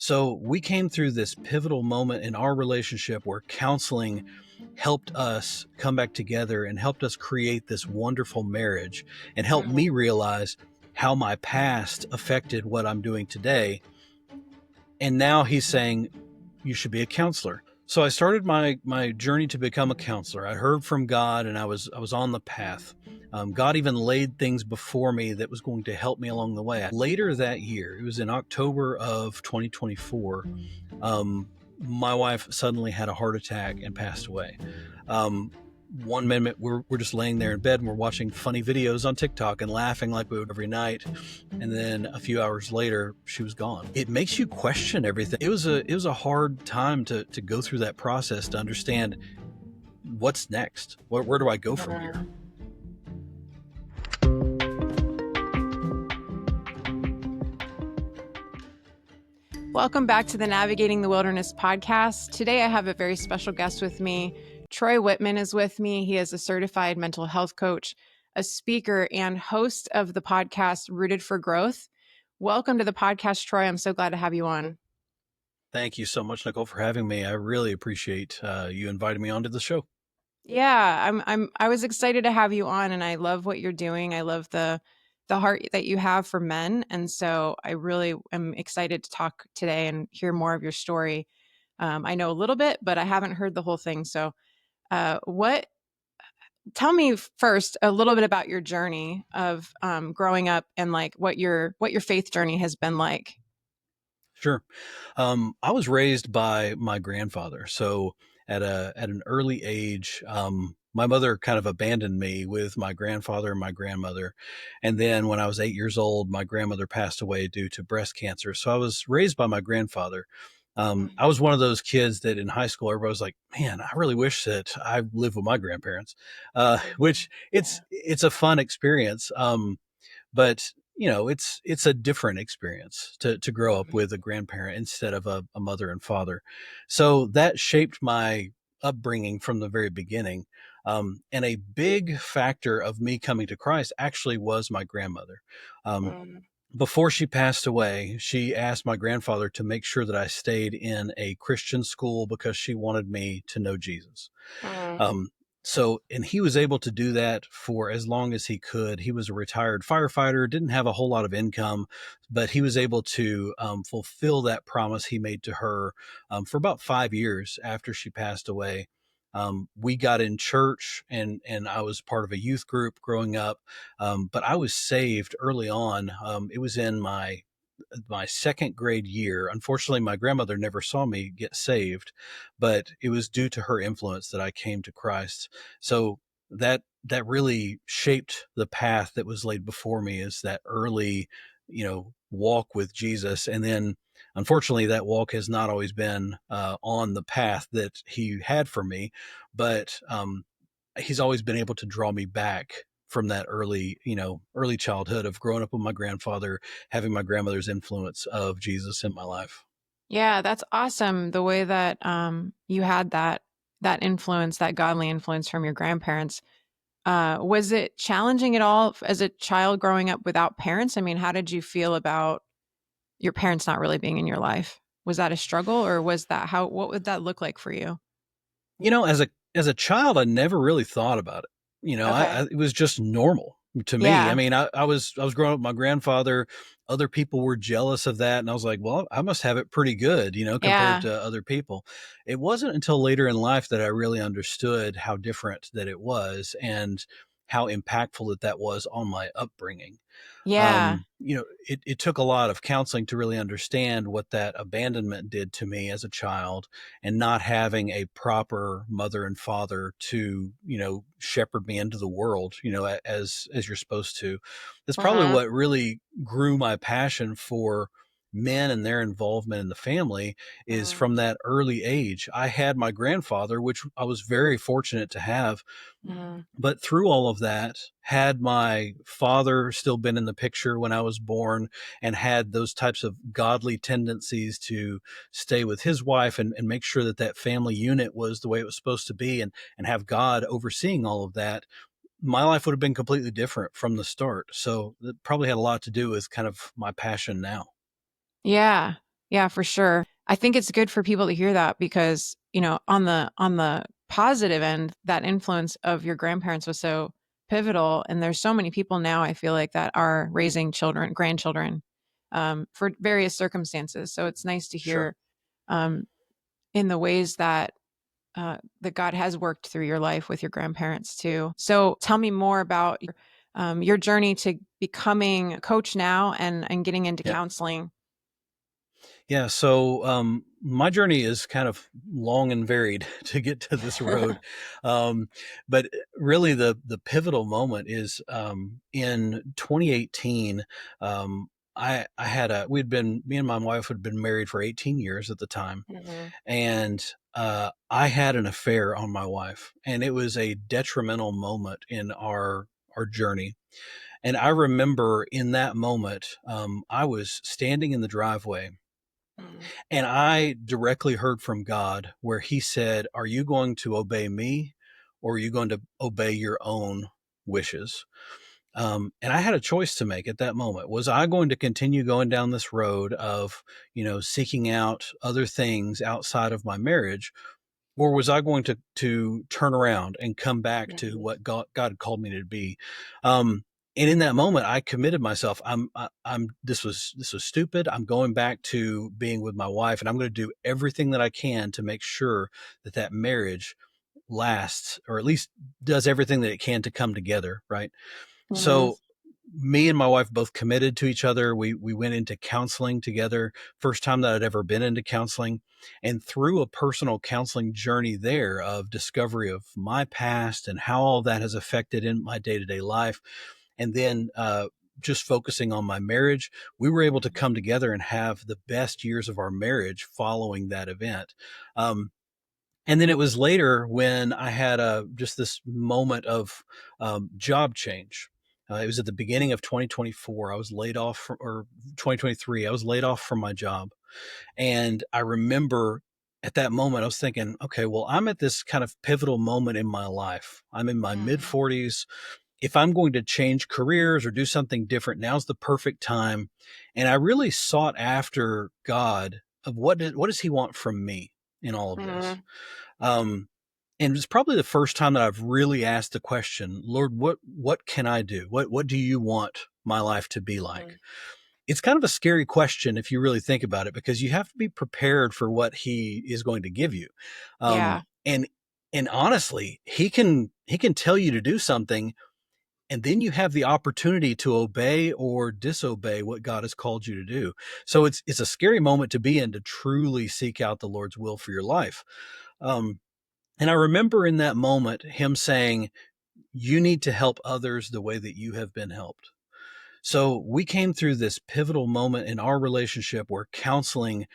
So we came through this pivotal moment in our relationship where counseling helped us come back together and helped us create this wonderful marriage and helped me Mhm. realize how my past affected what I'm doing today. And now he's saying, you should be a counselor. So I started my journey to become a counselor. I heard from God, and I was on the path. God even laid things before me that was going to help me along the way. Later that year, it was in October of 2024. My wife suddenly had a heart attack and passed away. One minute we're just laying there in bed and we're watching funny videos on TikTok and laughing like we would every night, and then a few hours later she was gone. It makes you question everything. It was a hard time to go through that process to understand what's next. Where do I go from here? Mhm. Welcome back to the Navigating the Wilderness podcast. Today I have a very special guest with me. Troy Whitman is with me. He is a certified mental health coach, a speaker, and host of the podcast Rooted for Growth. Welcome to the podcast, Troy. I'm so glad to have you on. Thank you so much, Nicole, for having me. I really appreciate you inviting me onto the show. Yeah, I was excited to have you on, and I love what you're doing. I love the heart that you have for men, and so I really am excited to talk today and hear more of your story. I know a little bit, but I haven't heard the whole thing. So, what? Tell me first a little bit about your journey of growing up and like what your faith journey has been like. Sure. I was raised by my grandfather. So at an early age, my mother kind of abandoned me with my grandfather and my grandmother. And then when I was 8 years old, my grandmother passed away due to breast cancer. So I was raised by my grandfather. I was one of those kids that in high school, everybody was like, man, I really wish that I lived with my grandparents, which Yeah. it's a fun experience. But it's a different experience to grow up with a grandparent instead of a mother and father. So that shaped my upbringing from the very beginning. And a big factor of me coming to Christ actually was my grandmother. Um, Mm, Before she passed away, she asked my grandfather to make sure that I stayed in a Christian school because she wanted me to know Jesus. mm, Um, and he was able to do that for as long as he could. He was a retired firefighter, didn't have a whole lot of income, but he was able to fulfill that promise he made to her for about 5 years after she passed away. We got in church, and I was part of a youth group growing up, but I was saved early on. It was in my second grade year. Unfortunately, my grandmother never saw me get saved, but it was due to her influence that I came to Christ. So that really shaped the path that was laid before me, is that early, walk with Jesus. And then unfortunately that walk has not always been on the path that he had for me, but he's always been able to draw me back from that early childhood of growing up with my grandfather, having my grandmother's influence of Jesus in my life. yeah, that's awesome. The way that you had that influence, that godly influence from your grandparents. Was it challenging at all as a child growing up without parents? I mean, how did you feel about your parents not really being in your life? Was that a struggle, or was that what would that look like for you? As a child, I never really thought about it. Okay. It was just normal to me. I Yeah. mean, I was growing up with my grandfather. Other people were jealous of that, and I was like, well, I must have it pretty good, compared Yeah. to other people. It wasn't until later in life that I really understood how different that it was and how impactful that was on my upbringing. Yeah. It took a lot of counseling to really understand what that abandonment did to me as a child, and not having a proper mother and father to, shepherd me into the world, as you're supposed to. That's probably Mhm. what really grew my passion for men and their involvement in the family, is Mhm. from that early age. I had my grandfather, which I was very fortunate to have, Mhm. but through all of that, had my father still been in the picture when I was born and had those types of godly tendencies to stay with his wife and make sure that that family unit was the way it was supposed to be, and have God overseeing all of that, my life would have been completely different from the start. So that probably had a lot to do with kind of my passion now. Yeah. Yeah, for sure. I think it's good for people to hear that because, on the positive end, that influence of your grandparents was so pivotal. And there's so many people now, I feel like, that are raising children, grandchildren, for various circumstances. So it's nice to Sure. hear um, in the ways that that God has worked through your life with your grandparents too. So tell me more about your journey to becoming a coach now and getting into Yeah. counseling. Yeah. So my journey is kind of long and varied to get to this road. Um, but really, the pivotal moment is in 2018. I had me and my wife had been married for 18 years at the time. Mhm. And I had an affair on my wife, and it was a detrimental moment in our journey. And I remember in that moment, I was standing in the driveway, Mhm. and I directly heard from God where He said, "Are you going to obey me, or are you going to obey your own wishes?" And I had a choice to make at that moment. Was I going to continue going down this road of, seeking out other things outside of my marriage, or was I going to turn around and come back to Mhm. what God had called me to be? Um, and in that moment, I committed myself. I'm. This was stupid. I'm going back to being with my wife, and I'm going to do everything that I can to make sure that that marriage lasts, or at least does everything that it can to come together. Right. Mhm. So me and my wife both committed to each other. We went into counseling together. First time that I'd ever been into counseling. And through a personal counseling journey there of discovery of my past and how all that has affected in my day-to-day life, and then just focusing on my marriage, we were able to come together and have the best years of our marriage following that event. Um, and then it was later when I had just this moment of job change. It was at the beginning of 2024. I was laid off or 2023. I was laid off from my job. And I remember at that moment, I was thinking, okay, well, I'm at this kind of pivotal moment in my life. I'm in my mid Mhm. 40s. If I'm going to change careers or do something different, now's the perfect time. And I really sought after God of what does He want from me in all of this? Mhm. Um, and it's probably the first time that I've really asked the question, Lord, what can I do? What do you want my life to be like? Mhm. It's kind of a scary question if you really think about it, because you have to be prepared for what He is going to give you. Yeah. And honestly, he can tell you to do something, and then you have the opportunity to obey or disobey what God has called you to do. So it's a scary moment to be in, to truly seek out the Lord's will for your life. Um, and I remember in that moment him saying, "You need to help others the way that you have been helped." So we came through this pivotal moment in our relationship where counseling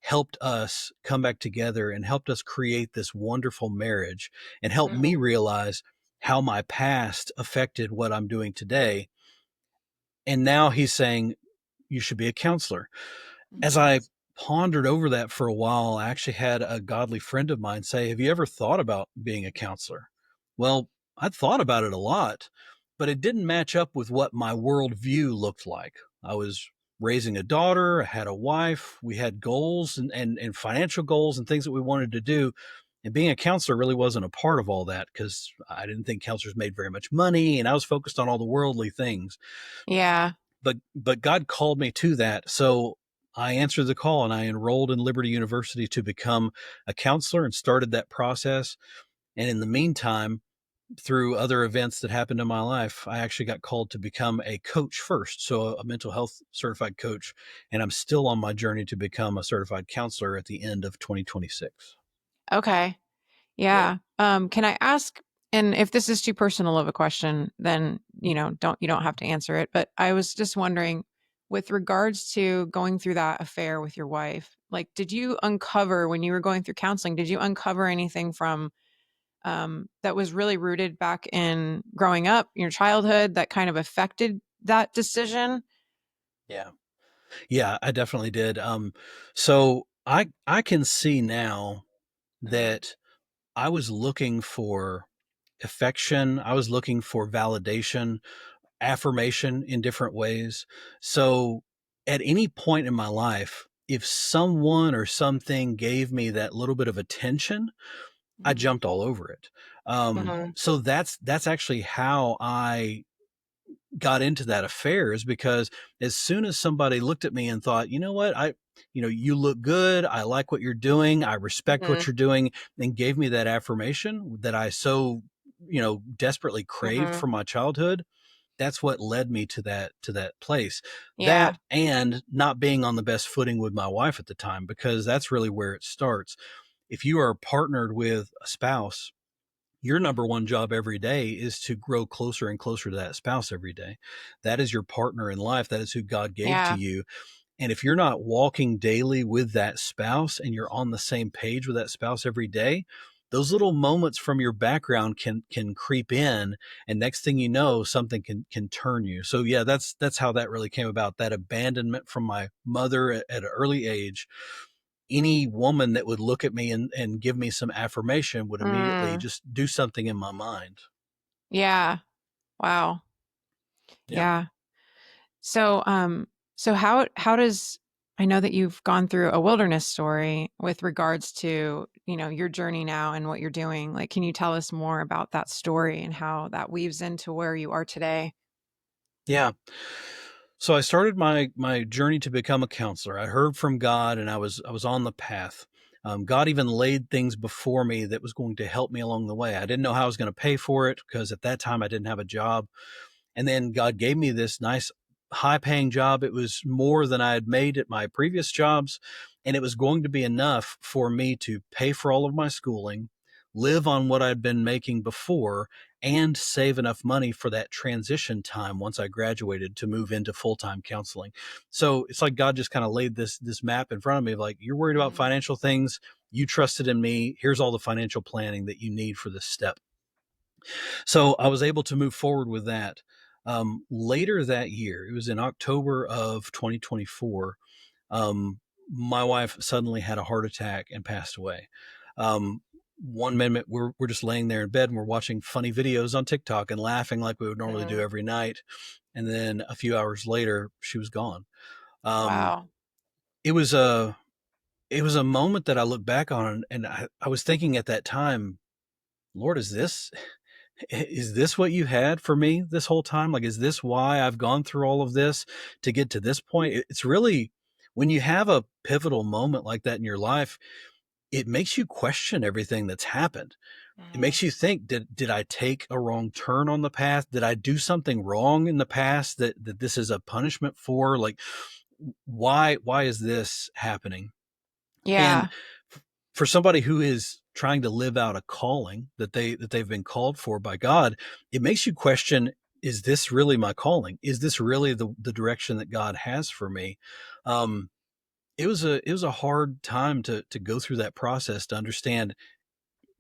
helped us come back together and helped us create this wonderful marriage, and helped me Mhm. realize how my past affected what I'm doing today. And now he's saying, "You should be a counselor." As Mhm. I pondered over that for a while, I actually had a godly friend of mine say, "Have you ever thought about being a counselor?" Well, I'd thought about it a lot, but it didn't match up with what my worldview looked like. I was raising a daughter, I had a wife, we had goals and financial goals and things that we wanted to do. And being a counselor really wasn't a part of all that, because I didn't think counselors made very much money, and I was focused on all the worldly things. Yeah. But God called me to that. So I answered the call, and I enrolled in Liberty University to become a counselor and started that process. And in the meantime, through other events that happened in my life, I actually got called to become a coach first. So a mental health certified coach. And I'm still on my journey to become a certified counselor at the end of 2026. Okay. Yeah. Yeah. Can I ask, and if this is too personal of a question, then, you don't have to answer it. But I was just wondering, with regards to going through that affair with your wife, like, did you uncover when you were going through counseling, did you uncover anything from that was really rooted back in growing up, your childhood, that kind of affected that decision? Yeah. Yeah, I definitely did. So I can see now Mhm. that I was looking for affection. I was looking for validation, affirmation in different ways. So at any point in my life, if someone or something gave me that little bit of attention, I Mhm. jumped all over it. Mhm. So that's actually how I got into that affair, is because as soon as somebody looked at me and thought, you know what, you look good, I like what you're doing, I respect what Mhm. you're doing, and gave me that affirmation that I so, desperately craved Mhm. from my childhood, that's what led me to that place. Yeah. That, and not being on the best footing with my wife at the time, because that's really where it starts. If you are partnered with a spouse, your number one job every day is to grow closer and closer to that spouse every day. That is your partner in life. That is who God gave to Yeah. you. And if you're not walking daily with that spouse and you're on the same page with that spouse every day, those little moments from your background can creep in, and next thing you know, something can turn you. So yeah, that's how that really came about. That abandonment from my mother at an early age. Any woman that would look at me and give me some affirmation would immediately Mm. just do something in my mind. Yeah. Wow. Yeah. Yeah. So, so how does I know that you've gone through a wilderness story with regards to, your journey now and what you're doing. Like, can you tell us more about that story and how that weaves into where you are today? Yeah. So I started my journey to become a counselor. I heard from God, and I was on the path. God even laid things before me that was going to help me along the way. I didn't know how I was going to pay for it, because at that time I didn't have a job. And then God gave me this nice high paying job. It was more than I had made at my previous jobs. And it was going to be enough for me to pay for all of my schooling, live on what I'd been making before, and save enough money for that transition time once I graduated to move into full time counseling. So it's like God just kind of laid this map in front of me of, like, you're worried about Mhm. financial things. You trusted in me. Here's all the financial planning that you need for this step. So I was able to move forward with that. Later that year, it was in October of 2024, my wife suddenly had a heart attack and passed away. One minute we're just laying there in bed and we're watching funny videos on TikTok and laughing like we would normally do Mhm. every night. And then a few hours later, she was gone. Um, Wow. it was a moment that I look back on, and I was thinking at that time, Lord, is this what you had for me this whole time? Like, is this why I've gone through all of this to get to this point? It's really, when you have a pivotal moment like that in your life, it makes you question everything that's happened. It Mhm. makes you think, did I take a wrong turn on the path? Did I do something wrong in the past that this is a punishment for? Like, why is this happening? And Yeah. for somebody who is trying to live out a calling that they've been called for by God, it makes you question, is this really my calling? Is this really the direction that God has for me? Um, it was a hard time to go through that process, to understand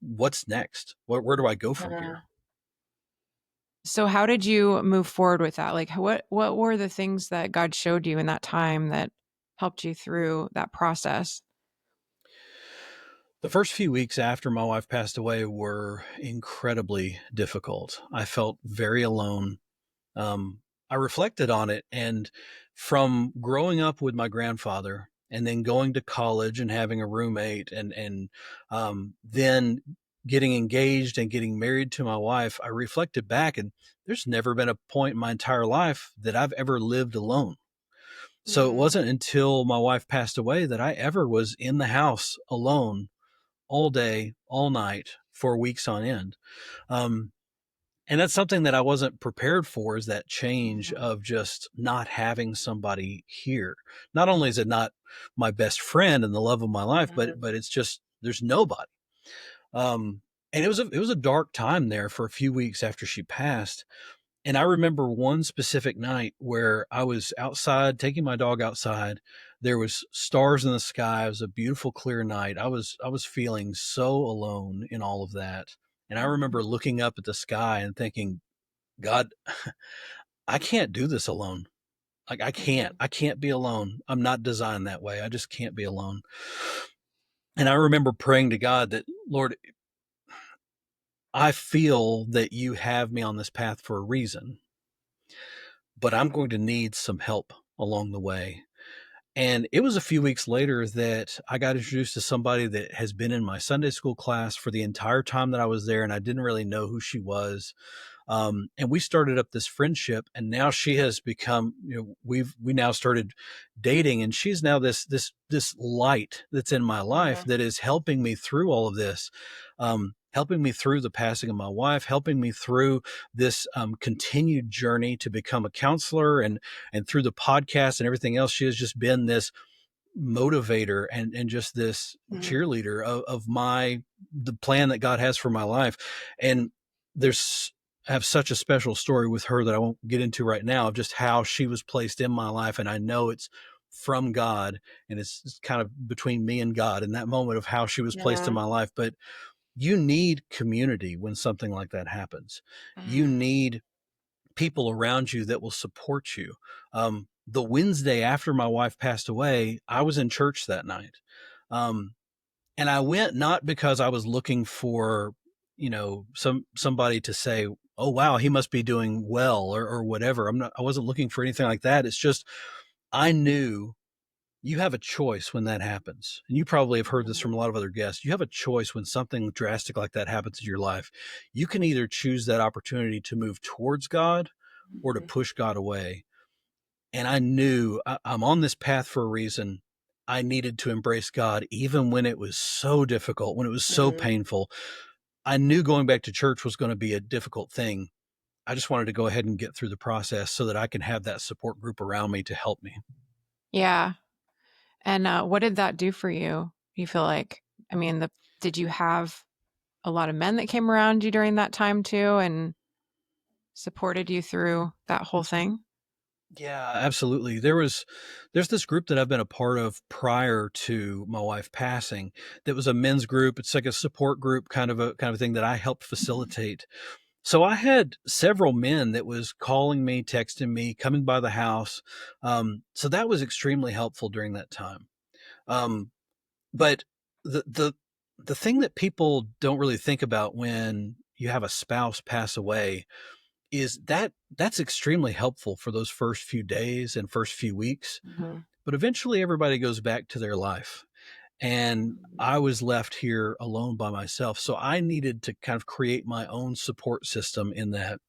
what's next. Where do I go from Mhm. here? So how did you move forward with that? Like what were the things that God showed you in that time that helped you through that process? The first few weeks after my wife passed away were incredibly difficult. I felt very alone. I reflected on it, and from growing up with my grandfather and then going to college and having a roommate, and then getting engaged and getting married to my wife, I reflected back, and there's never been a point in my entire life that I've ever lived alone. So it Mhm. wasn't until my wife passed away that I ever was in the house alone all day, all night for weeks on end. Um, and that's something that I wasn't prepared for, is that change Mhm. of just not having somebody here. Not only is it not my best friend and the love of my life, but Mhm. but it's just, there's nobody. And it was a dark time there for a few weeks after she passed. And I remember one specific night where I was outside taking my dog outside. There was stars in the sky. It was a beautiful, clear night. I was feeling so alone in all of that. And I remember Mhm. looking up at the sky and thinking, God, I can't do this alone. Like, I can't. Mhm. I can't be alone. I'm not designed that way. I just can't be alone. And I remember praying to God that, Lord, I feel that you have me on this path for a reason, but I'm going to need some help along the way. And it was a few weeks later that I got introduced to somebody that has been in my Sunday school class for the entire time that I was there, and I didn't really know who she was. And we started up this friendship, and now she has become, we now started dating, and she's now this light that's in my life Mhm. that is helping me through all of this, helping me through the passing of my wife, helping me through this continued journey to become a counselor, and through the podcast and everything else. She has just been this motivator and just this Mhm. cheerleader of the plan that God has for my life. And there's I have such a special story with her that I won't get into right now, of just how she was placed in my life. And I know it's from God, and it's kind of between me and God in that moment of how she was placed in Yeah. my life. But you need community when something like that happens. You Mhm. need people around you that will support you. The Wednesday after my wife passed away, I was in church that night. Um, and I went not because I was looking for, somebody to say, "Oh, wow, he must be doing well," or whatever. I wasn't looking for anything like that. It's just, I knew you have a choice when that happens. And you probably have heard this Mhm. from a lot of other guests. You have a choice when something drastic like that happens in your life. You can either choose that opportunity to move towards God or to Mhm. push God away. And I knew I'm on this path for a reason. I needed to embrace God, even when it was so difficult, when it was so Mhm. painful. I knew going back to church was going to be a difficult thing. I just wanted to go ahead and get through the process so that I can have that support group around me to help me. Yeah. And, what did that do for you? You feel like, I mean, did you have a lot of men that came around you during that time too and supported you through that whole thing? Yeah, absolutely. There's this group that I've been a part of prior to my wife passing. That was a men's group. It's like a support group kind of thing that I helped facilitate. So I had several men that was calling me, texting me, coming by the house. So that was extremely helpful during that time. Um, but the thing that people don't really think about when you have a spouse pass away is that that's extremely helpful for those first few days and first few weeks. Mhm. But eventually everybody goes back to their life. And I was left here alone by myself. So I needed to kind of create my own support system in that.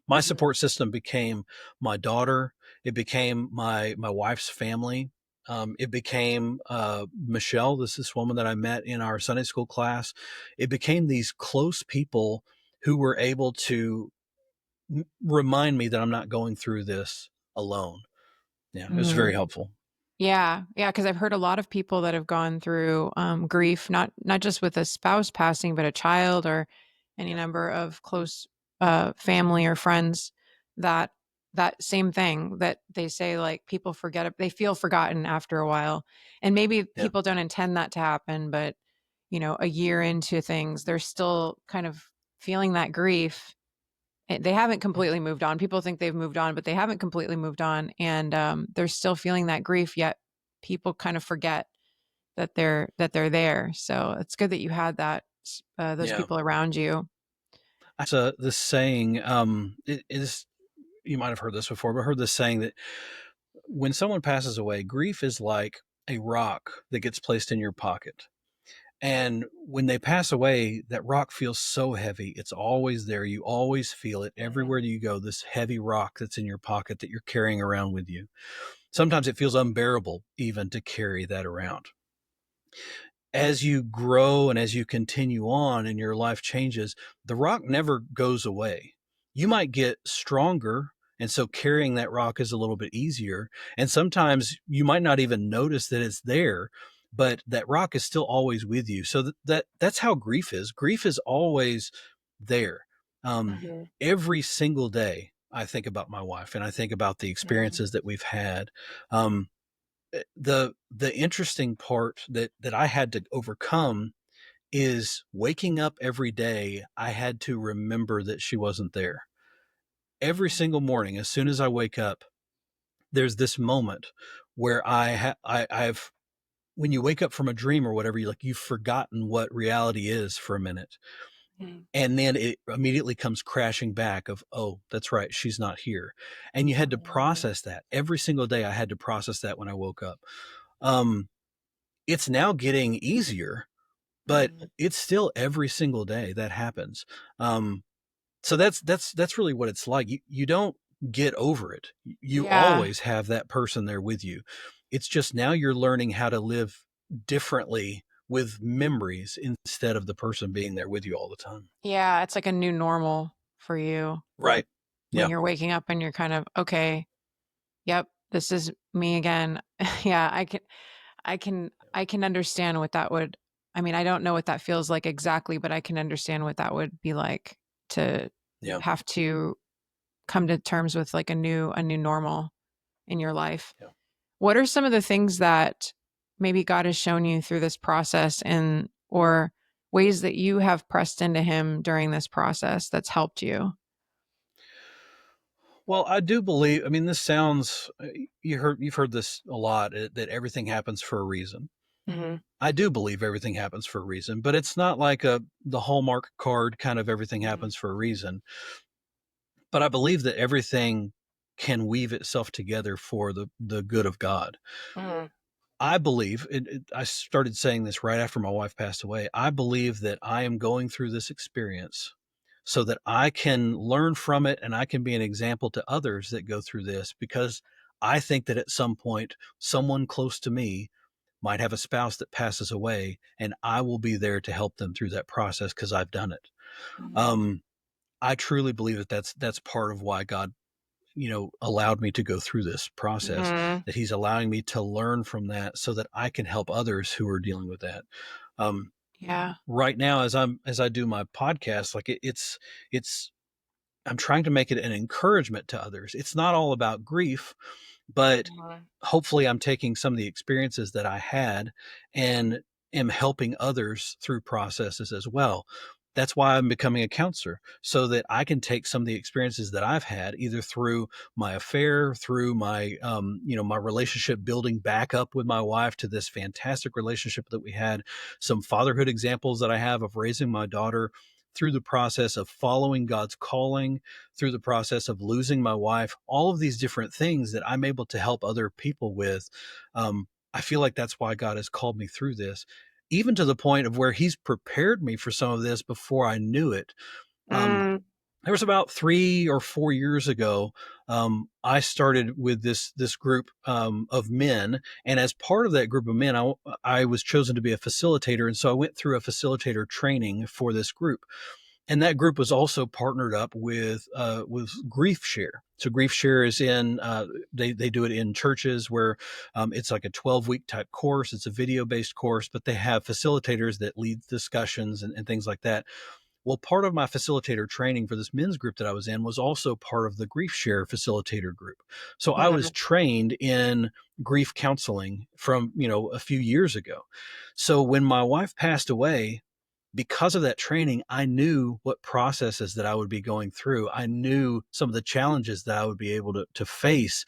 My Mhm. support system became my daughter. It became my wife's family. It became Michelle, this woman that I met in our Sunday school class. It became these close people who were able to remind me that I'm not going through this alone. Yeah, it was very Mhm. helpful. Yeah, yeah, because I've heard a lot of people that have gone through, grief, not just with a spouse passing, but a child or any Yeah, number of close, family or friends that that same thing that they say, like, people forget it, they feel forgotten after a while, and maybe yeah, people don't intend that to happen, but, a year into things, they're still kind of feeling that grief. They haven't completely moved on. People think they've moved on, but they haven't completely moved on, and, they're still feeling that grief, yet people kind of forget that they're there. So it's good that you had those yeah. people around you. That's this saying. It is, you might have heard this before, but I heard this saying that when someone passes away, grief is like a rock that gets placed in your pocket. And when they pass away, that rock feels so heavy. It's always there. You always feel it Mhm. everywhere you go, this heavy rock that's in your pocket that you're carrying around with you. Sometimes it feels unbearable even to carry that around. As you grow and as you continue on and your life changes, the rock never goes away. You might get stronger. And so carrying that rock is a little bit easier. And sometimes you might not even notice that it's there, but that rock is still always with you. So that's how grief is. Grief is always there. Um, Mhm. every single day, I think about my wife and I think about the Mhm. experiences that we've had. Um, the interesting part that I had to overcome is waking up every day. I had to remember that she wasn't there. Every single morning, as soon as I wake up, there's this moment where I've when you wake up from a dream or whatever, you've forgotten what reality is for a minute. Mm. And then it immediately comes crashing back of, oh, that's right, she's not here. And you had to Mm. process that every single day. I had to process that when I woke up. Um, it's now getting easier, but Mm. it's still every single day that happens. Um, so that's really what it's like. You don't get over it. You Yeah. always have that person there with you. It's just now you're learning how to live differently with memories instead of the person being there with you all the time. Yeah. It's like a new normal for you Right. when Yeah. you're waking up and you're kind of, okay, yep, this is me again. Yeah. I can understand what that would, I mean, I don't know what that feels like exactly, but I can understand what that would be like to Yeah. have to come to terms with like a new normal in your life. Yeah. What are some of the things that maybe God has shown you through this process, and or ways that you have pressed into him during this process that's helped you? Well, I do believe, I mean, this sounds, you've heard this a lot, that everything happens for a reason. Mhm. I do believe everything happens for a reason, but it's not like the Hallmark card kind of everything Mhm. happens for a reason. But I believe that everything can weave itself together for the good of God. Mhm. I believe, I started saying this right after my wife passed away. I believe that I am going through this experience so that I can learn from it and I can be an example to others that go through this, because I think that at some point, someone close to me might have a spouse that passes away, and I will be there to help them through that process because I've done it. Mhm. Um, I truly believe that that's part of why God, allowed me to go through this process, Mhm. that he's allowing me to learn from that so that I can help others who are dealing with that. Um, Yeah. right now, as I do my podcast, like it's I'm trying to make it an encouragement to others. It's not all about grief, but Mhm. hopefully I'm taking some of the experiences that I had and am helping others through processes as well. That's why I'm becoming a counselor, so that I can take some of the experiences that I've had, either through my affair, through my, my relationship building back up with my wife to this fantastic relationship that we had, some fatherhood examples that I have of raising my daughter through the process of following God's calling, through the process of losing my wife, all of these different things that I'm able to help other people with. I feel like that's why God has called me through this, even to the point of where he's prepared me for some of this before I knew it. Um, Mm. there was about 3 or 4 years ago. I started with this group of men, and as part of that group of men, I was chosen to be a facilitator, and so I went through a facilitator training for this group. And that group was also partnered up with Grief Share. So Grief Share is in they do it in churches where it's like a 12-week type course. It's a video based course, but they have facilitators that lead discussions and things like that. Well, part of my facilitator training for this men's group that I was in was also part of the Grief Share facilitator group. So I was Mhm. trained in grief counseling from, a few years ago. So when my wife passed away, because of that training, I knew what processes that I would be going through. I knew some of the challenges that I would be able to face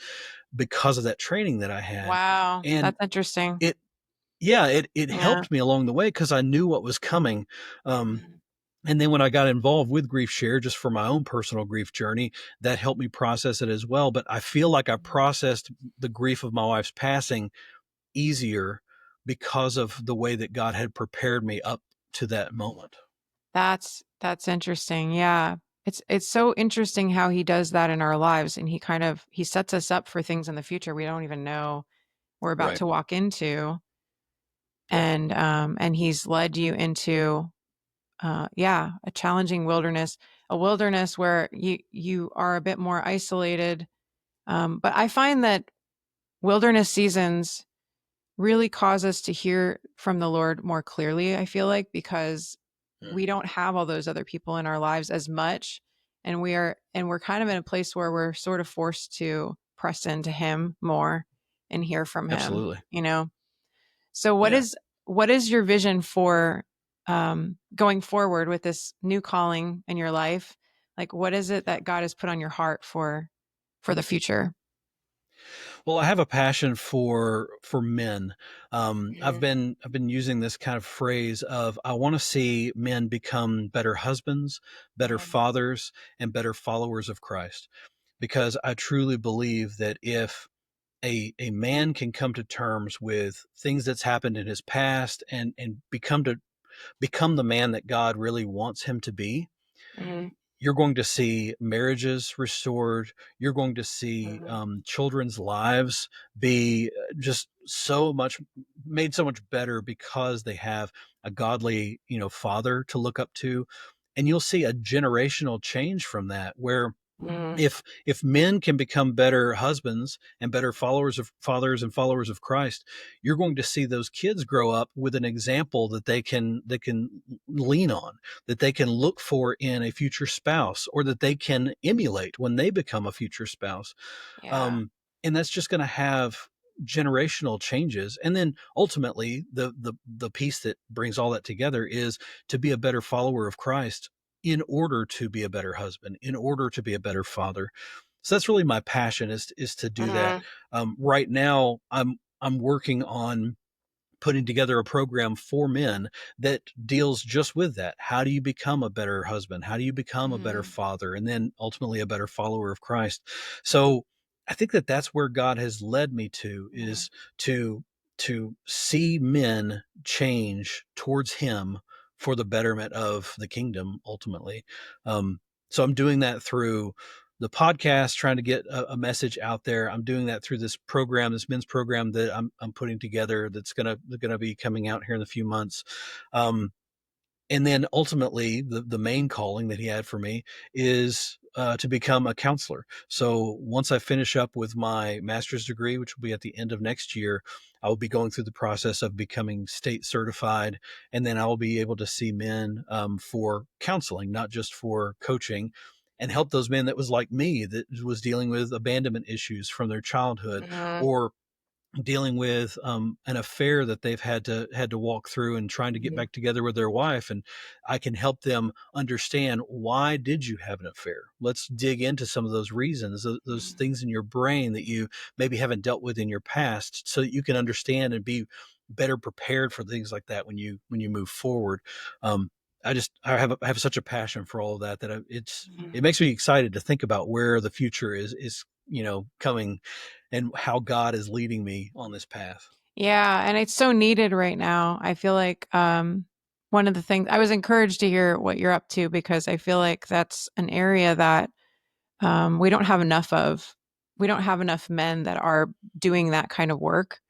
because of that training that I had. Wow, And that's interesting. it, yeah, it Yeah. helped me along the way because I knew what was coming. Um, Mhm. and then when I got involved with Grief Share, just for my own personal grief journey, that helped me process it as well. But I feel like I processed the grief of my wife's passing easier because of the way that God had prepared me up to that moment. That's interesting. Yeah. It's so interesting how he does that in our lives, and he sets us up for things in the future we don't even know we're about Right. to walk into. Yeah. And he's led you into yeah, a challenging wilderness, a wilderness where you are a bit more isolated. But I find that wilderness seasons really cause us to hear from the Lord more clearly, I feel like, because Mm. we don't have all those other people in our lives as much. And we're kind of in a place where we're sort of forced to press into him more and hear from him, Absolutely. you know? So Yeah. what is your vision for going forward with this new calling in your life? Like, what is it that God has put on your heart for the future? Well, I have a passion for men. Mhm, I've been using this kind of phrase of I want to see men become better husbands, better mhm, fathers, and better followers of Christ. Because I truly believe that if a man can come to terms with things that's happened in his past and become the man that God really wants him to be, mhm, you're going to see marriages restored. You're going to see mhm, children's lives be just so much made so much better because they have a godly, father to look up to, and you'll see a generational change from that where mhm, if men can become better husbands and better followers of fathers and followers of Christ, you're going to see those kids grow up with an example that they can lean on, that they can look for in a future spouse, or that they can emulate when they become a future spouse. yeah, And that's just going to have generational changes. And then ultimately the piece that brings all that together is to be a better follower of Christ in order to be a better husband, in order to be a better father. So that's really my passion, is to do that. mhm, Right now I'm working on putting together a program for men that deals just with that. How do you become a better husband? How do you become a better mhm, father? And then ultimately a better follower of Christ. So I think that that's where God has led me to, mhm, is to see men change towards him for the betterment of the kingdom ultimately. Um, so I'm doing that through the podcast, trying to get a message out there. I'm doing that through this program, this men's program that I'm putting together. That's gonna be coming out here in a few months. Um, and then ultimately, the main calling that he had for me is to become a counselor. So once I finish up with my master's degree, which will be at the end of next year, I will be going through the process of becoming state certified, and then I will be able to see men for counseling, not just for coaching, and help those men that was like me, that was dealing with abandonment issues from their childhood, mhm, or dealing with an affair that they've had to walk through and trying to get mhm, back together with their wife. And I can help them understand, why did you have an affair? Let's dig into some of those reasons, those mhm, things in your brain that you maybe haven't dealt with in your past, so that you can understand and be better prepared for things like that when you move forward. um, I have such a passion for all of that, that mhm. it makes me excited to think about where the future is coming, and how God is leading me on this path. Yeah, and it's so needed right now. I feel like one of the things I was encouraged to hear what you're up to, because I feel like that's an area that we don't have enough of. We don't have enough men that are doing that kind of work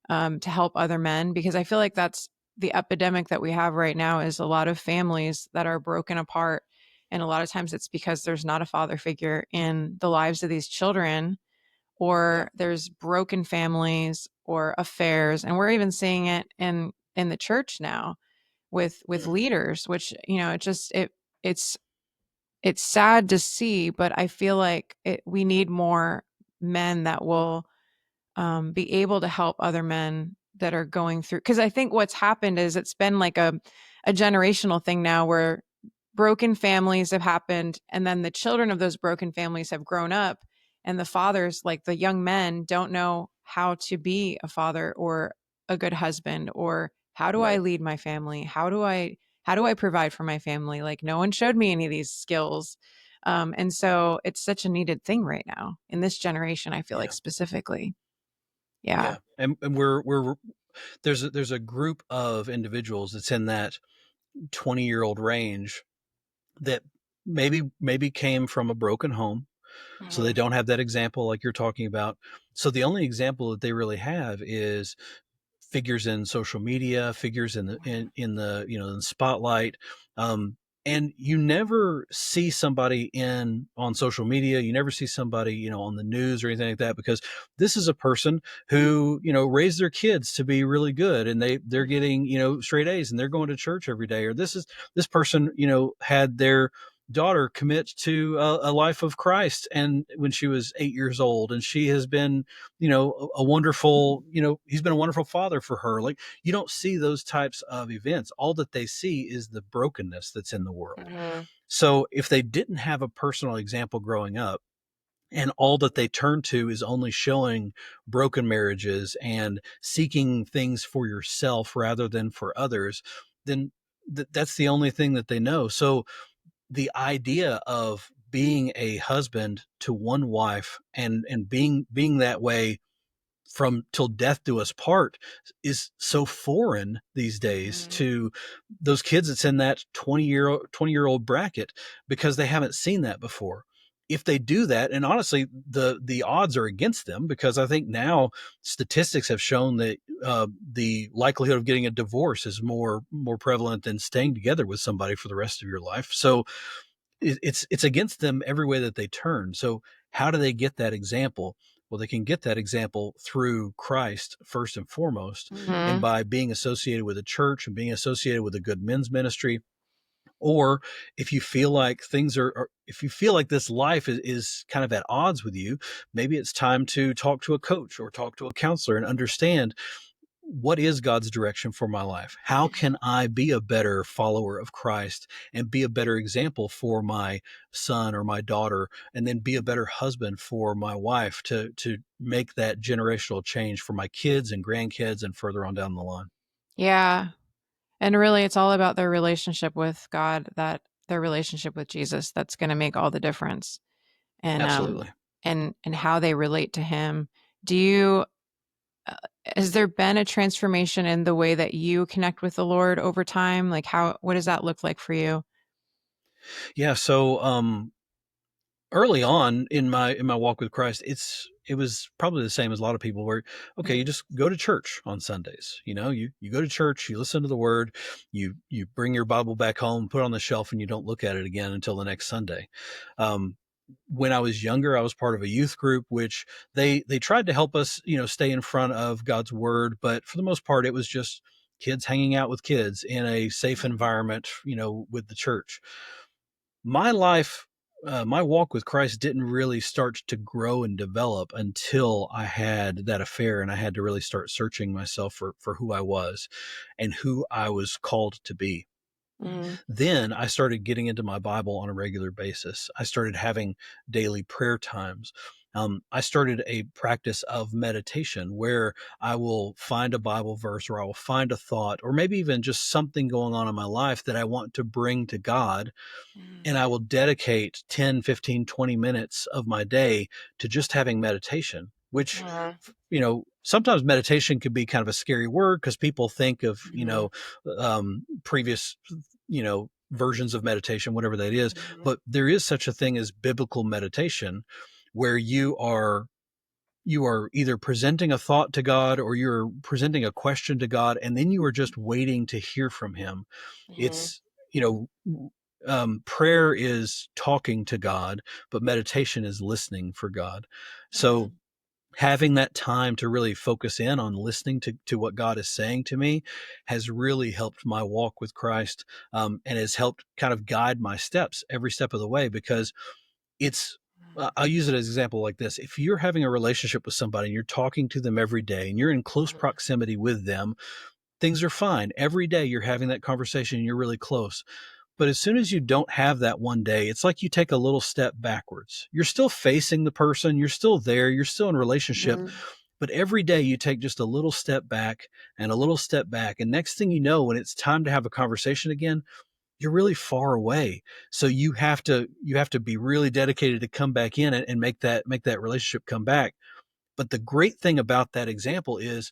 to help other men, because I feel like that's the epidemic that we have right now, is a lot of families that are broken apart. And a lot of times it's because there's not a father figure in the lives of these children, Yeah, or there's broken families or affairs. And we're even seeing it in the church now with Mm, leaders, which, it just it's sad to see, but I feel like we need more men that will be able to help other men that are going through. Because I think what's happened is it's been like a generational thing now, where broken families have happened, and then the children of those broken families have grown up, and the fathers, like the young men, don't know how to be a father or a good husband, or how do I right. lead my family, how do I provide for my family. Like, no one showed me any of these skills. And so it's such a needed thing right now in this generation, I feel like, Yeah. specifically. Yeah. Yeah. And we're there's a group of individuals that's in that 20-year-old range that maybe came from a broken home. So they mhm, don't have that example like you're talking about. So the only example that they really have is figures in social media, figures in mhm, in the in the spotlight. Um, and you never see somebody in on social media. You never see somebody on the news or anything like that, because this is a person who raised their kids to be really good, and they're mhm, getting straight A's, and they're going to church every day. Or this person had their daughter commit to a life of Christ, and when she was 8 years old, and she has been a wonderful, he's been a wonderful father for her. Like, you don't see those types of events. All that they see is the brokenness that's in the world. mhm, So if they didn't have a personal example growing up, and all that they turn to is only showing broken marriages and seeking things for yourself rather than for others, then that's the only thing that they know. So the idea of being a husband to one wife and being that way from till death do us part is so foreign these days to those kids that's in that 20-year-old bracket, because they haven't seen that before. If they do that, and honestly, the odds are against them, because I think now statistics have shown that the likelihood of getting a divorce is more prevalent than staying together with somebody for the rest of your life. So it's against them every way that they turn. So how do they get that example? Well, they can get that example through Christ first and foremost, and by being associated with a church and being associated with a good men's ministry. Or if you feel like if you feel like this life is kind of at odds with you, maybe it's time to talk to a coach or talk to a counselor and understand, what is God's direction for my life? How can I be a better follower of Christ and be a better example for my son or my daughter, and then be a better husband for my wife, to make that generational change for my kids and grandkids and further on down the line? Yeah. And really, it's all about their relationship with God, that their relationship with Jesus, that's going to make all the difference. And Absolutely. and how they relate to him. Do you uh, has there been a transformation in the way that you connect with the Lord over time? Like, what does that look like for you? Yeah. So early on in my walk with Christ, it was probably the same as a lot of people, where, okay, you just go to church on Sundays. You go to church, you listen to the word, you bring your Bible back home, put it on the shelf, and you don't look at it again until the next Sunday. Um, when I was younger, I was part of a youth group, which they tried to help us, stay in front of God's word, but for the most part, it was just kids hanging out with kids in a safe environment, with the church. My life, my walk with Christ didn't really start to grow and develop until I had that affair, and I had to really start searching myself for who I was and who I was called to be. Then I started getting into my Bible on a regular basis. I started having daily prayer times. I started a practice of meditation, where I will find a Bible verse, or I will find a thought, or maybe even just something going on in my life that I want to bring to God, and I will dedicate 10, 15, 20 minutes of my day to just having meditation, which, sometimes meditation could be kind of a scary word, because people think of, previous, versions of meditation, whatever that is. But there is such a thing as biblical meditation, where you are either presenting a thought to God, or you're presenting a question to God, and then you are just waiting to hear from him. It's, prayer is talking to God, but meditation is listening for God. So having that time to really focus in on listening to what God is saying to me has really helped my walk with Christ, and has helped kind of guide my steps every step of the way, because it's, I'll use it as an example like this. If you're having a relationship with somebody and you're talking to them every day and you're in close proximity with them, things are fine. Every day you're having that conversation and you're really close. But as soon as you don't have that one day, it's like you take a little step backwards. You're still facing the person, you're still there, you're still in relationship, but every day you take just a little step back and a little step back. And next thing you know, when it's time to have a conversation again, you're really far away. So you have to be really dedicated to come back in and make that relationship come back. But the great thing about that example is,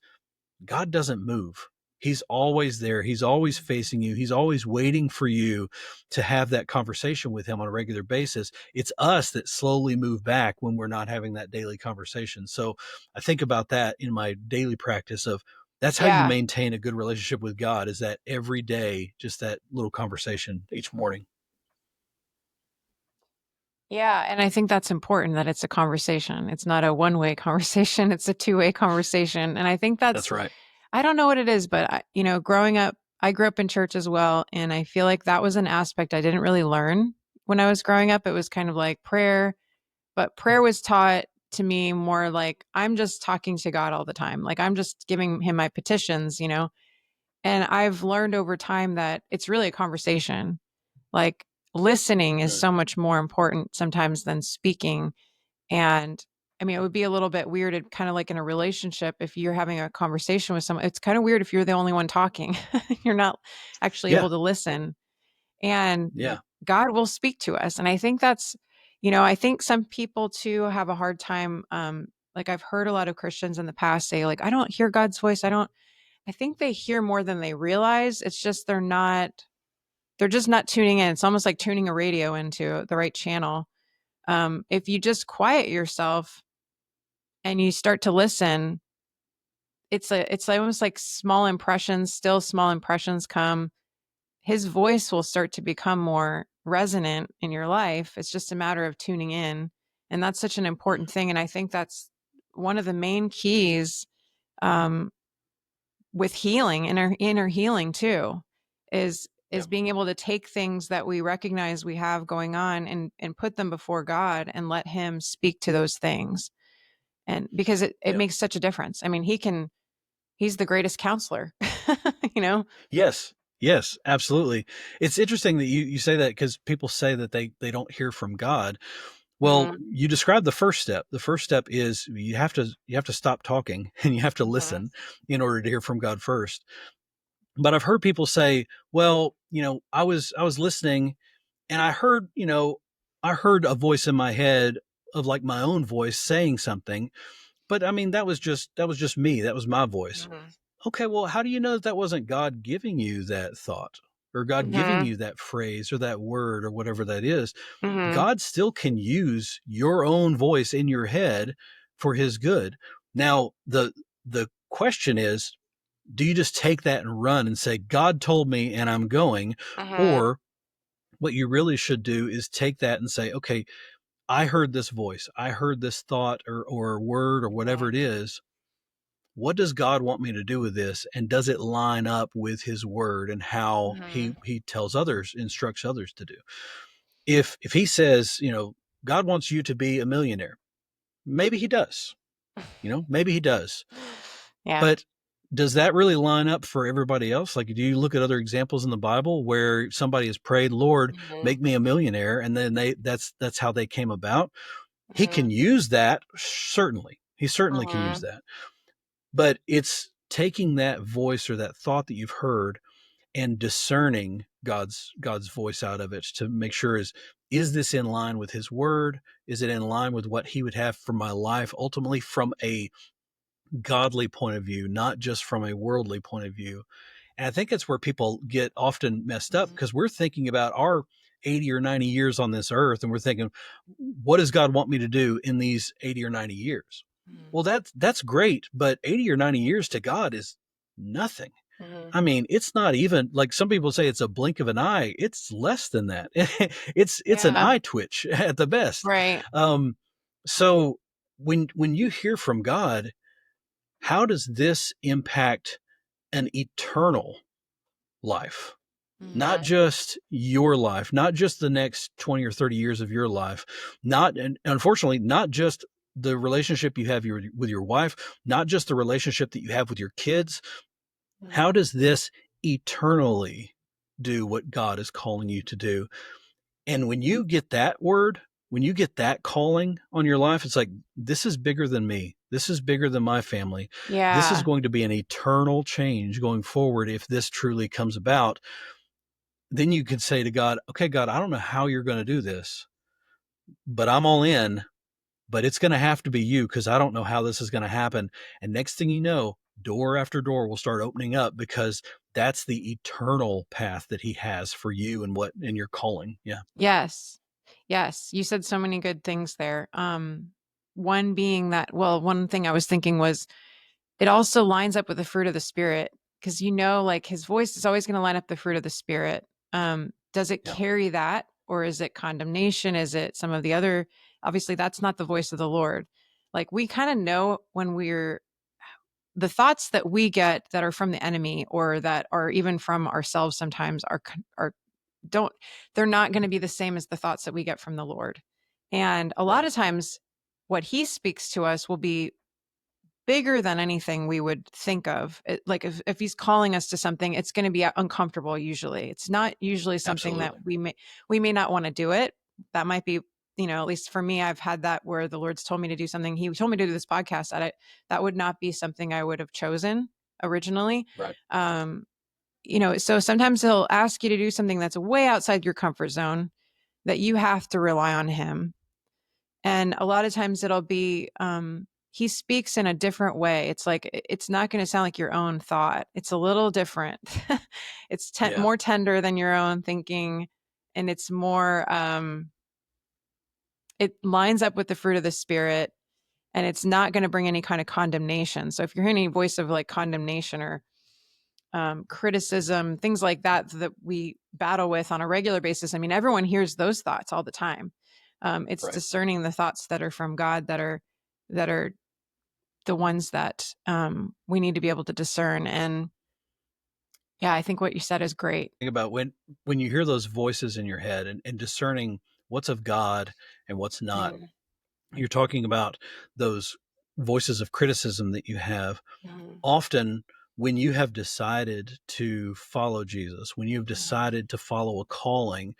God doesn't move. He's always there. He's always facing you. He's always waiting for you to have that conversation with him on a regular basis. It's us that slowly move back when we're not having that daily conversation. So I think about that in my daily practice of, that's how you Yeah. maintain a good relationship with God, is that every day, just that little conversation each morning. Yeah, and I think that's important, that it's a conversation. It's not a one-way conversation, it's a two-way conversation. And I think That's right. I don't know what it is, but growing up, I grew up in church as well, and I feel like that was an aspect I didn't really learn when I was growing up. It was kind of like prayer, but prayer was taught to me more like I'm just talking to God all the time. Like I'm just giving him my petitions. And I've learned over time that it's really a conversation. Like listening is Right. so much more important sometimes than speaking. And I mean, it would be a little bit weird, kind of like in a relationship, if you're having a conversation with someone, it's kind of weird if you're the only one talking. You're not actually Yeah. able to listen. And Yeah. God will speak to us. And I think that's, I think some people too have a hard time. Like I've heard a lot of Christians in the past say, like, I don't hear God's voice. I think they hear more than they realize. It's just they're just not tuning in. It's almost like tuning a radio into the right channel. If you just quiet yourself and you start to listen, it's like almost like small impressions, still small impressions come. His voice will start to become more resonant in your life. It's just a matter of tuning in. And that's such an important thing. And I think that's one of the main keys um, with healing, inner healing too, is Yeah. being able to take things that we recognize we have going on and put them before God and let him speak to those things. And because it Yeah. makes such a difference. I mean, he's the greatest counselor, you know? Yes. Yes, absolutely. It's interesting that you say that, because people say that they don't hear from God. Well, Mhm. you described the first step. The first step is you have to stop talking and you have to Mhm. listen in order to hear from God first. But I've heard people say, well, I was listening and I heard a voice in my head of like my own voice saying something, but I mean that was just me. That was my voice. Mhm. Okay, well, how do you know that that wasn't God giving you that thought or God giving Mhm. you that phrase or that word or whatever that is? Mhm. God still can use your own voice in your head for his good. Now, the question is, do you just take that and run and say, God told me and I'm going? Mhm. Or what you really should do is take that and say, okay, I heard this voice, I heard this thought or word or whatever Mhm. it is. What does God want me to do with this? And does it line up with his word and how he Mhm. he tells others, instructs others to do? If he says, God wants you to be a millionaire, maybe he does. Maybe he does. Yeah. But does that really line up for everybody else? Like, do you look at other examples in the Bible where somebody has prayed, Lord, Mhm. make me a millionaire, and then that's how they came about? He Mhm. can use that, certainly. He certainly can use Mhm. that. But it's taking that voice or that thought that you've heard and discerning God's voice out of it to make sure is this in line with his word? Is it in line with what he would have for my life ultimately from a godly point of view, not just from a worldly point of view? And I think that's where people get often messed up, Mhm. because we're thinking about our 80 or 90 years on this earth and we're thinking, what does God want me to do in these 80 or 90 years? Mhm. Well, that's great, but 80 or 90 years to God is nothing. Mhm. I mean, it's not even like some people say it's a blink of an eye. It's less than that. It's an Yeah. eye twitch at the best. Right. Um, so when you hear from God, how does this impact an eternal life? Not Mhm. just your life, not just the next 20 or 30 years of your life, not, and unfortunately, not just the relationship you have with your wife, not just the relationship that you have with your kids. How Mhm. does this eternally do what God is calling you to do? And when you get that word, when you get that calling on your life, it's like, this is bigger than me. This is bigger than my family. This is Yeah. going to be an eternal change going forward if this truly comes about. Then you could say to God, okay, God, I don't know how you're going to do this, but I'm all in, but it's going to have to be you, because I don't know how this is going to happen. And next thing you know, door after door will start opening up, because that's the eternal path that he has for you and what in your calling. Yeah. Yes. Yes. You said so many good things there. One being that, well, one thing I was thinking was it also lines up with the fruit of the spirit, because like his voice is always going to line up the fruit of the spirit. Does it Yeah. carry that, or is it condemnation? Is it some of the other? Obviously, that's not the voice of the Lord. Like we kind of know when we're the thoughts that we get that are from the enemy or that are even from ourselves sometimes are don't they're not going to be the same as the thoughts that we get from the Lord. And a lot Right. of times what he speaks to us will be bigger than anything we would think of. Like if he's calling us to something, it's going to be uncomfortable usually. It's not usually something that Absolutely. we may not want to do it. That might be at least for me, I've had that where the Lord's told me to do something. He told me to do this podcast, that would not be something I would have chosen originally. Right. So sometimes he'll ask you to do something that's way outside your comfort zone that you have to rely on him. And a lot of times it'll be, he speaks in a different way. It's like, it's not going to sound like your own thought. It's a little different. It's more tender than your own thinking. And it's more, it lines up with the fruit of the Spirit, and it's not going to bring any kind of condemnation. So if you're hearing any voice of like condemnation or criticism, things like that we battle with on a regular basis, I mean, everyone hears those thoughts all the time. It's Right. discerning the thoughts that are from God, that are the ones that we need to be able to discern. And yeah, I think what you said is great. Think about when you hear those voices in your head and discerning what's of God and what's not. You're talking about those voices of criticism that you have. Often when you have decided to follow Jesus, when you've decided to follow a calling,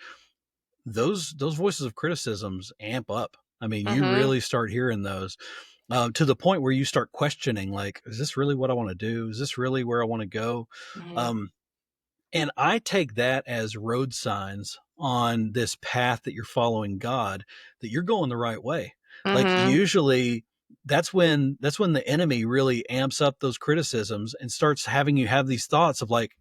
those voices of criticisms amp up. I mean, you really start hearing those to the point where you start questioning, like, is this really what I want to do? Is this really where I want to go? And I take that as road signs on this path that you're following God, that you're going the right way. Like usually that's when the enemy really amps up those criticisms and starts having you have these thoughts of like,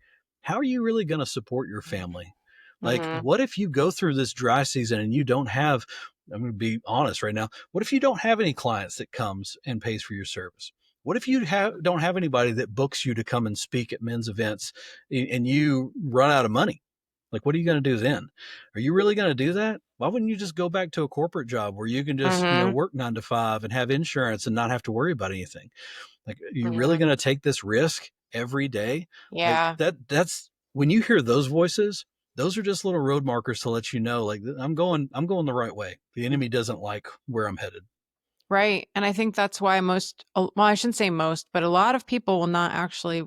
how are you really going to support your family? Like, what if you go through this dry season and you don't have, I'm going to be honest right now, what if you don't have any clients that comes and pays for your service? What if you don't have anybody that books you to come and speak at men's events and you run out of money? Like, what are you going to do then? Are you really going to do that? Why wouldn't you just go back to a corporate job where you can just, work 9 to 5 and have insurance and not have to worry about anything? Like, are you really going to take this risk every day? Yeah. Like that's when you hear those voices, those are just little road markers to let you know, like, I'm going the right way. The enemy doesn't like where I'm headed. Right. And I think that's why I shouldn't say most, but a lot of people will not actually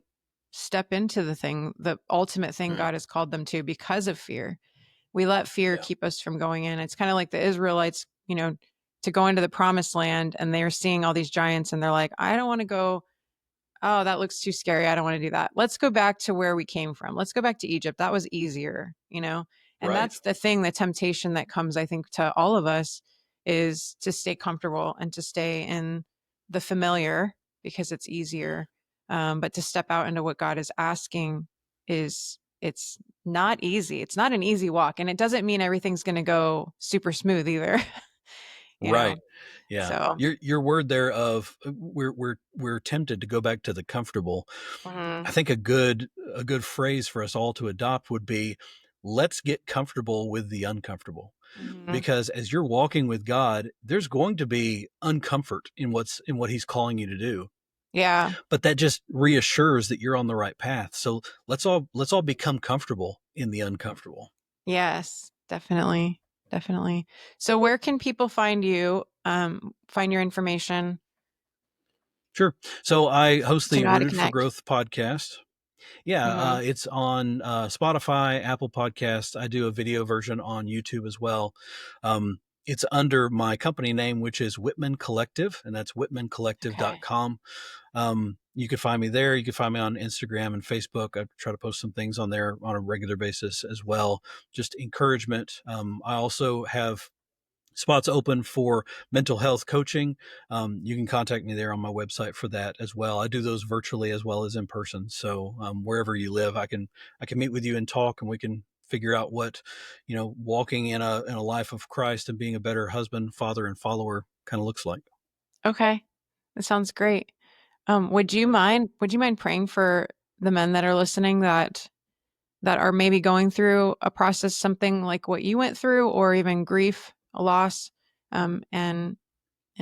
step into the ultimate thing God has called them to because of fear. We let fear keep us from going in. It's kind of like the Israelites, to go into the promised land, and they're seeing all these giants and they're like, I don't want to go. Oh, that looks too scary. I don't want to do that. Let's go back to where we came from. Let's go back to Egypt. That was easier, And that's the thing, the temptation that comes, I think, to all of us is to stay comfortable and to stay in the familiar because it's easier. But to step out into what God is asking it's not easy. It's not an easy walk. And it doesn't mean everything's going to go super smooth either. Right. Yeah. So Your word there of we're tempted to go back to the comfortable. I think a good phrase for us all to adopt would be, let's get comfortable with the uncomfortable. Because as you're walking with God, there's going to be uncomfort in what he's calling you to do. Yeah. But that just reassures that you're on the right path. So let's all become comfortable in the uncomfortable. Yes, definitely. Definitely. So where can people find you, find your information? Sure. So I host the know how to Rooted for connect. Growth podcast. Yeah, it's on Spotify, Apple Podcasts. I do a video version on YouTube as well. It's under my company name, which is Whitman Collective, and that's whitmancollective.com. You can find me there. You can find me on Instagram and Facebook. I try to post some things on there on a regular basis as well. Just encouragement. I also have spots open for mental health coaching. You can contact me there on my website for that as well. I do those virtually as well as in person. So wherever you live, I can meet with you and talk, and we can figure out what, walking in a life of Christ and being a better husband, father, and follower kind of looks like. Okay. That sounds great. Would you mind praying for the men that are listening that are maybe going through a process, something like what you went through, or even grief, a loss, and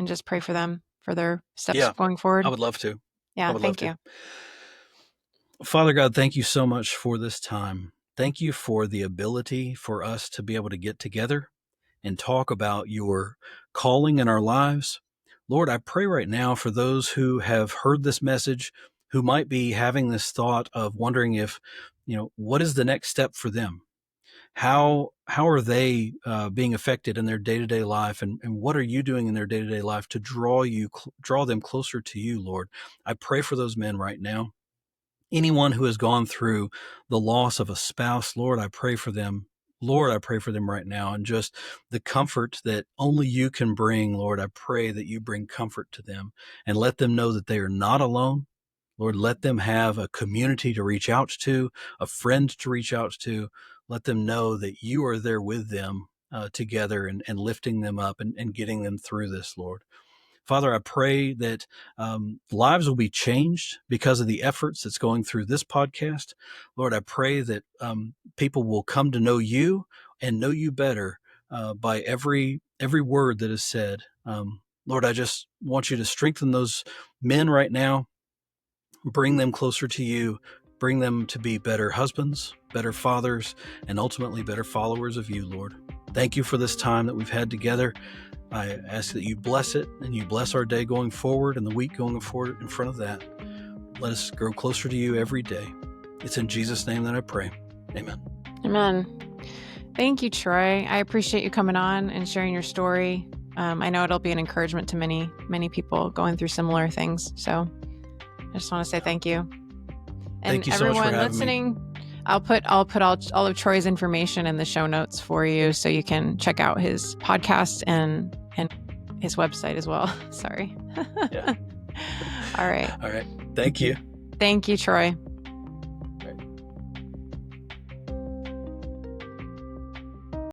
just pray for them for their steps going forward? I would love to. Yeah, I would thank love you. to. Father God, thank you so much for this time. Thank you for the ability for us to be able to get together and talk about your calling in our lives. Lord, I pray right now for those who have heard this message, who might be having this thought of wondering if, what is the next step for them? how are they being affected in their day-to-day life, and what are you doing in their day-to-day life to draw them closer to you, Lord? I pray for those men right now. Anyone who has gone through the loss of a spouse, Lord, I pray for them. Lord, I pray for them right now, and just the comfort that only you can bring, Lord. I pray that you bring comfort to them and let them know that they are not alone. Lord, let them have a community to reach out to, a friend to reach out to. Let them know that you are there with them together, and lifting them up, and getting them through this, Lord. Father, I pray that lives will be changed because of the efforts that's going through this podcast. Lord, I pray that people will come to know you and know you better by every word that is said. Lord, I just want you to strengthen those men right now, bring them closer to you, bring them to be better husbands, better fathers, and ultimately better followers of you, Lord. Thank you for this time that we've had together. I ask that you bless it, and you bless our day going forward and the week going forward in front of that. Let us grow closer to you every day. It's in Jesus' name that I pray. Amen. Amen. Thank you, Troy. I appreciate you coming on and sharing your story. I know it'll be an encouragement to many, many people going through similar things. So I just want to say thank you. And Thank you so much for everyone having listening, me. I'll put all of Troy's information in the show notes for you, so you can check out his podcast and his website as well. Sorry. Yeah. All right. All right. Thank you. Thank you, Troy.